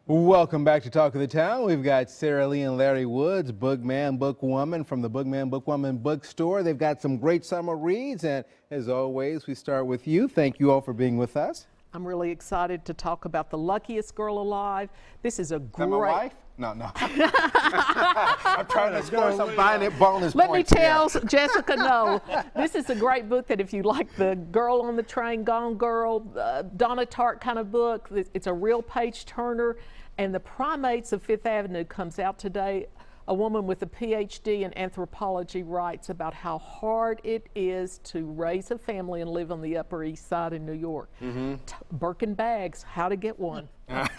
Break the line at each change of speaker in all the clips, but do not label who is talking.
Welcome back to Talk of the Town. We've got Sarah Lee and Larry Woods, Bookman Bookwoman from the Bookman Bookwoman bookstore. They've got some great summer reads, and as always, we start with you. Thank you all for being with us.
I'm really excited to talk about The Luckiest Girl Alive. This is a great...
My wife? No. I'm trying to score some bonus points.
Let me tell Jessica, no. This is a great book that if you like the Girl on the Train, Gone Girl, Donna Tartt kind of book, it's a real page turner. And The Primates of Fifth Avenue comes out today. A woman with a PhD in anthropology writes about how hard it is to raise a family and live on the Upper East Side in New York. Birkin bags, how to get one.
And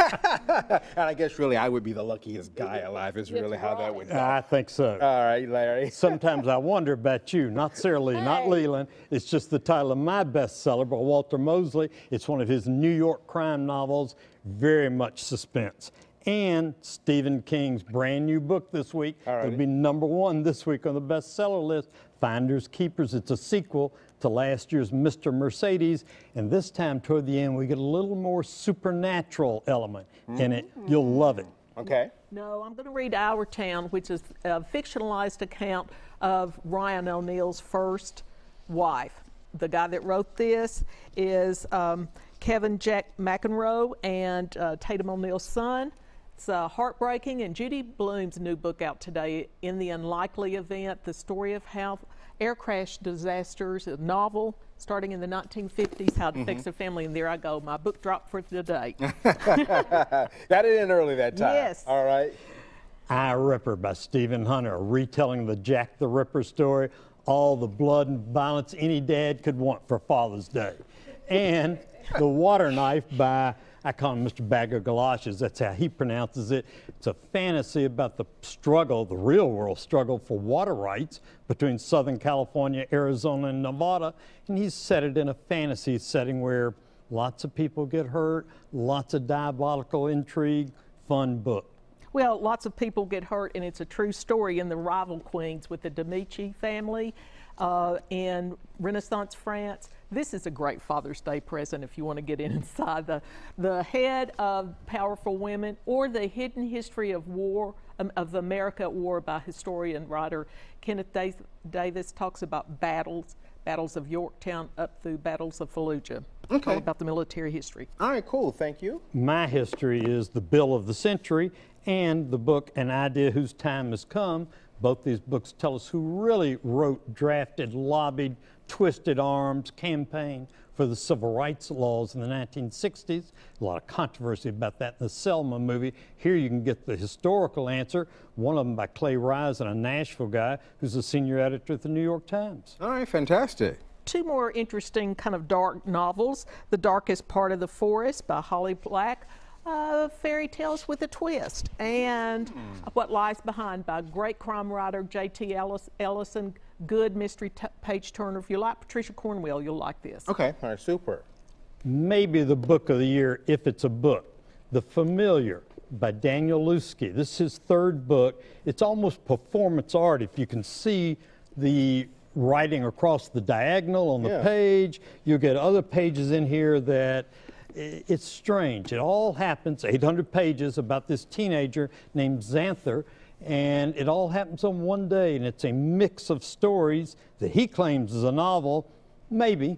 I guess really I would be the luckiest guy alive is really how that would go.
I think so.
All right, Larry.
Sometimes I wonder about you, not Sarah Lee, not Leland. It's just the title of my bestseller by Walter Mosley. It's one of his New York crime novels, very much suspense. And Stephen King's brand new book this week. It'll be #1 this week on the bestseller list, Finders Keepers. It's a sequel to last year's Mr. Mercedes, and this time toward the end we get a little more supernatural element in it. You'll love it.
Okay.
No, I'm going to read Our Town, which is a fictionalized account of Ryan O'Neill's first wife. The guy that wrote this is Kevin Jack McEnroe and Tatum O'Neill's son. It's heartbreaking, and Judy Blume's new book out today, In the Unlikely Event, the story of how air crash disasters, a novel starting in the 1950s, how to fix a family, and there I go, my book dropped for today.
Got it in early that time.
Yes.
All right.
I Ripper by Stephen Hunter, retelling the Jack the Ripper story, all the blood and violence any dad could want for Father's Day. And The Water Knife by, I call him Mr. Bag of Galoshes, that's how he pronounces it. It's a fantasy about the struggle, the real world struggle for water rights between Southern California, Arizona, and Nevada. And he's set it in a fantasy setting where lots of people get hurt, lots of diabolical intrigue, fun book.
Well, lots of people get hurt, and it's a true story in The Rival Queens with the Demichi family in Renaissance France. This is a great Father's Day present if you want to get inside the head of Powerful Women, or The Hidden History of War, of America at War by historian writer Kenneth Davis. Talks about battles of Yorktown up through battles of Fallujah.
Okay.
All about the military history.
All right, cool. Thank you.
My history is The Bill of the Century and the book An Idea Whose Time Has Come. Both these books tell us who really wrote, drafted, lobbied, twisted arms, campaigned for the civil rights laws in the 1960s. A lot of controversy about that in the Selma movie. Here you can get the historical answer, one of them by Clay Risen, a Nashville guy who's a senior editor at the New York Times.
All right, fantastic.
Two more interesting kind of dark novels. The Darkest Part of the Forest by Holly Black. Fairy tales with a twist, and What Lies Behind by great crime writer J.T. Ellison. Good mystery page turner. If you like Patricia Cornwell, you'll like this.
Okay, all right, super.
Maybe the book of the year, if it's a book, The Familiar by Daniel Lusky. This is his third book. It's almost performance art if you can see the writing across the diagonal on the page. You'll get other pages in here that it's strange. It all happens, 800 pages, about this teenager named Xanther, and it all happens on one day, and it's a mix of stories that he claims is a novel. Maybe.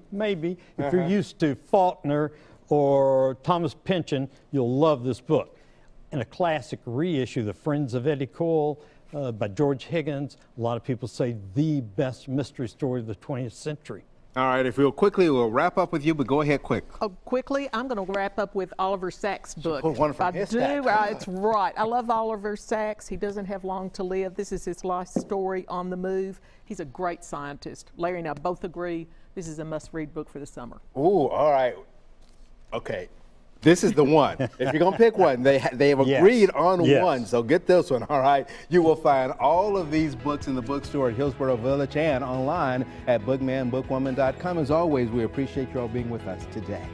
If you're used to Faulkner or Thomas Pynchon, you'll love this book. And a classic reissue, The Friends of Eddie Coyle by George Higgins. A lot of people say the best mystery story of the 20th century.
All right, if we'll wrap up with you, but go ahead quick.
Oh, quickly, I'm going to wrap up with Oliver Sacks' book.
Oh, one from his stack.
It's right. I love Oliver Sacks. He doesn't have long to live. This is his life story on the move. He's a great scientist. Larry and I both agree this is a must-read book for the summer.
Ooh, all right. Okay. This is the one. If you're going to pick one, they have agreed on one, so get this one, all right? You will find all of these books in the bookstore at Hillsborough Village and online at bookmanbookwoman.com. As always, we appreciate you all being with us today.